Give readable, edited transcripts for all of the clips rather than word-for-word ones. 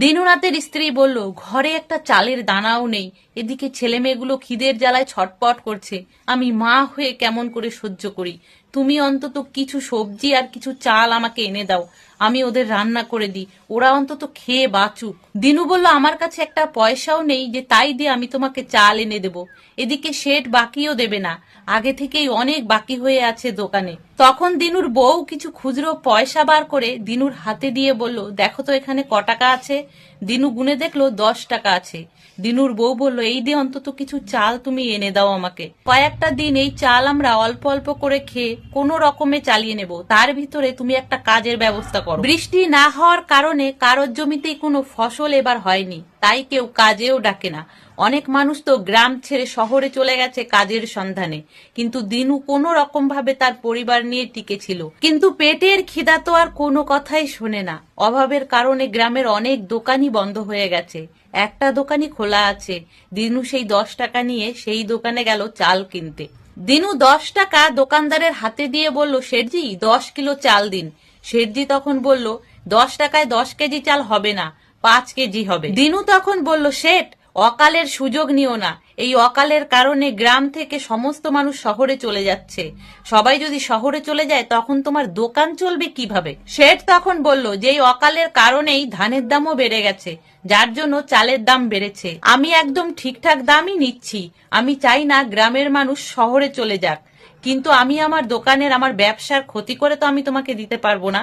দিনুনাথের স্ত্রী বলল, ঘরে একটা চালের দানাও নেই, এদিকে ছেলে মেয়েগুলো খিদের জ্বালায় ছটপট করছে, আমি মা হয়ে কেমন করে সহ্য করি। তুমি অন্তত কিছু সবজি আর কিছু চাল আমাকে এনে দাও, আমি ওদের রান্না করে দিই, ওরা অন্তত খেয়ে বাঁচুক। দিনু বলল, আমার কাছে একটা পয়সাও নেই যে তাই দিয়ে আমি তোমাকে চাল এনে দেব। এদিকে শেঠ বাকিও দেবে না, আগে থেকেই অনেক বাকি হয়ে আছে দোকানে। তখন দিনুর বউ কিছু খুচরো পয়সা বার করে দিনুর হাতে দিয়ে বলল, দেখো তো এখানে ক টাকা আছে। দিনু গুনে দেখলো 10 টাকা আছে। দিনুর বউ বলল, এই দিয়ে অন্তত কিছু চাল তুমি এনে দাও আমাকে। কয়েকটা দিন এই চাল আমরা অল্প অল্প করে খেয়ে কোনো রকমে চালিয়ে নেব, তার ভিতরে তুমি একটা কাজের ব্যবস্থা করো। বৃষ্টি না হওয়ার কারণে কারোর জমিতেই কোনো ফসল এবার হয়নি, তাই কেউ কাজেও ডাকে না। অনেক মানুষ তো গ্রাম ছেড়ে শহরে চলে গেছে কাজের সন্ধানে, কিন্তু দিনু কোনো রকম ভাবে তার পরিবার নিয়ে টিকে ছিল। কিন্তু পেটের খিদা তো আর কোনো কথাই শোনে না। অভাবের কারণে গ্রামের অনেক দোকানই বন্ধ হয়ে গেছে, একটা দোকানই খোলা আছে। দিনু সেই 10 টাকা নিয়ে সেই দোকানে গেল চাল কিনতে। দিনু 10 টাকা দোকানদারের হাতে দিয়ে বলল, শেঠজি 10 কিলো চাল দিন। শেঠজি তখন বলল, 10 টাকায় 10 কেজি চাল হবে না, 5 কেজি হবে। দিনু তখন বলল, শেঠ অকালের সুযোগ নিও না, এই অকালের কারণে গ্রাম থেকে সমস্ত মানুষ শহরে চলে যাচ্ছে, সবাই যদি শহরে চলে যায় তখন তোমার দোকান চলবে কিভাবে। শেঠ তখন বলল, যে এই অকালের কারণেই ধানের দামও বেড়ে গেছে, যার জন্য চালের দাম বেড়েছে। আমি একদম ঠিকঠাক দামই নিচ্ছি, আমি চাই না গ্রামের মানুষ শহরে চলে যাক, কিন্তু আমি আমার দোকানের আমার ব্যবসার ক্ষতি করে তো আমি তোমাকে দিতে পারবো না।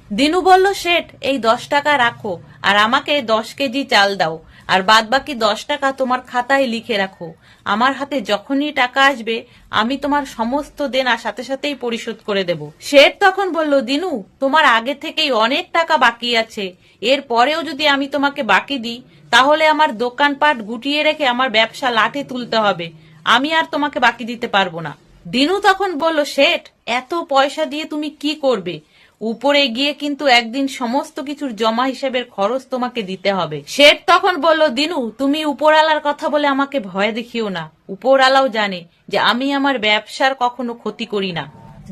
দিনু বলল, শেঠ এই 10 টাকা রাখো আর আমাকে 10 কেজি চাল দাও, আর বাদ বাকি 10 টাকা তোমার খাতায় লিখে রাখো। আমার হাতে যখনই টাকা আসবে আমি তোমার সমস্ত দেনা সাথে সাথেই পরিশোধ করে দেব। শেঠ তখন বলল, দিনু তোমার আগে থেকেই অনেক টাকা বাকি আছে, এর পরেও যদি আমি তোমাকে বাকি দিই তাহলে আমার দোকানপাট গুটিয়ে রেখে আমার ব্যবসা লাঠে তুলতে হবে, আমি আর তোমাকে বাকি দিতে পারবো না। দিনু তখন বলল, শেঠ এত পয়সা দিয়ে তুমি কি করবে? উপরে গিয়ে কিন্তু একদিন সমস্ত কিছুর জমা হিসেবের খরচ তোমাকে দিতে হবে। শেঠ তখন বলল, দিনু তুমি উপরওয়ালার কথা বলে আমাকে ভয় দেখিও না, উপরওয়ালাও জানে যে আমি আমার ব্যবসার কখনো ক্ষতি করি না।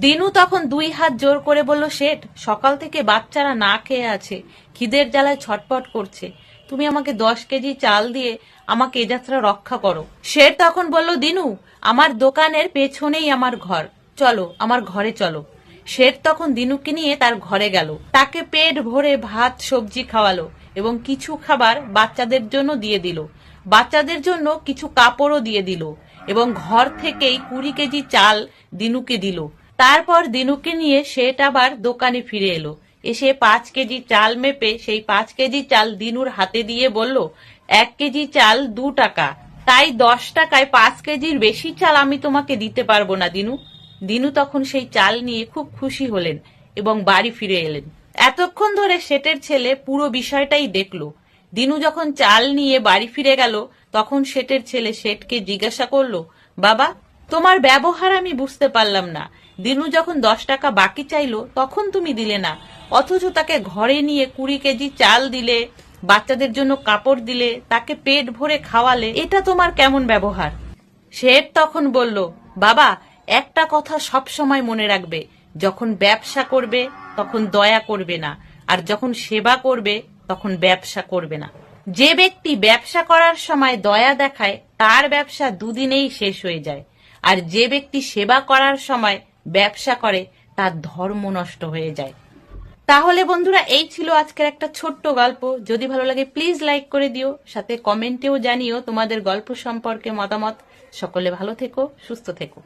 দিনু তখন 2 হাত জোর করে বলল, শেঠ সকাল থেকে বাচ্চারা না খেয়ে আছে, খিদের জ্বালায় ছটপট করছে, তুমি আমাকে 10 কেজি চাল দিয়ে আমাকে এ যাত্রা রক্ষা করো। শেঠ তখন বলল, দিনু আমার দোকানের পেছনেই আমার ঘর, চলো আমার ঘরে চলো। শেঠ তখন দিনুকে নিয়ে তার ঘরে গেল, তাকে পেট ভরে ভাত সবজি খাওয়ালো এবং কিছু খাবার বাচ্চাদের জন্য দিয়ে দিল, বাচ্চাদের জন্য কিছু কাপড়ও দিয়ে দিল এবং ঘর থেকেই 20 কেজি চাল দিনুকে দিল। তারপর দিনুকে নিয়ে শেঠ আবার দোকানে ফিরে এলো, এসে 5 কেজি চাল মেপে সেই 5 কেজি চাল দিনুর হাতে দিয়ে বলল, 1 কেজি চাল 2 টাকা, তাই 10 টাকায় 5 কেজির বেশি চাল আমি তোমাকে দিতে পারবো না দিনু। দিনু তখন সেই চাল নিয়ে খুব খুশি হলেন এবং বাড়ি ফিরে এলেন। এতক্ষণ ধরে শেঠের ছেলে পুরো বিষয়টাই দেখলো। দিনু যখন চাল নিয়ে বাড়ি ফিরে গেল তখন শেঠের ছেলে শেঠকে জিজ্ঞাসা করলো, বাবা তোমার ব্যবহার আমি বুঝতে পারলাম না, দিনু যখন 10 টাকা বাকি চাইলো তখন তুমি দিলে না, অথচ তাকে ঘরে নিয়ে 20 কেজি চাল দিলে, বাচ্চাদের জন্য কাপড় দিলে, তাকে পেট ভরে খাওয়ালে, এটা তোমার কেমন ব্যবহার? শেঠ তখন বলল, বাবা একটা কথা সব সময় মনে রাখবে, যখন ব্যবসা করবে তখন দয়া করবে না, আর যখন সেবা করবে তখন ব্যবসা করবে না। যে ব্যক্তি ব্যবসা করার সময় দয়া দেখায় তার ব্যবসা দুদিনেই শেষ হয়ে যায়, আর যে ব্যক্তি সেবা করার সময় ব্যবসা করে তার ধর্ম নষ্ট হয়ে যায়। তাহলে বন্ধুরা এই ছিল আজকের একটা ছোট্ট গল্প। যদি ভালো লাগে প্লিজ লাইক করে দিও, সাথে কমেন্টেও জানিও তোমাদের গল্প সম্পর্কে মতামত। সকলে ভালো থেকো, সুস্থ থেকো।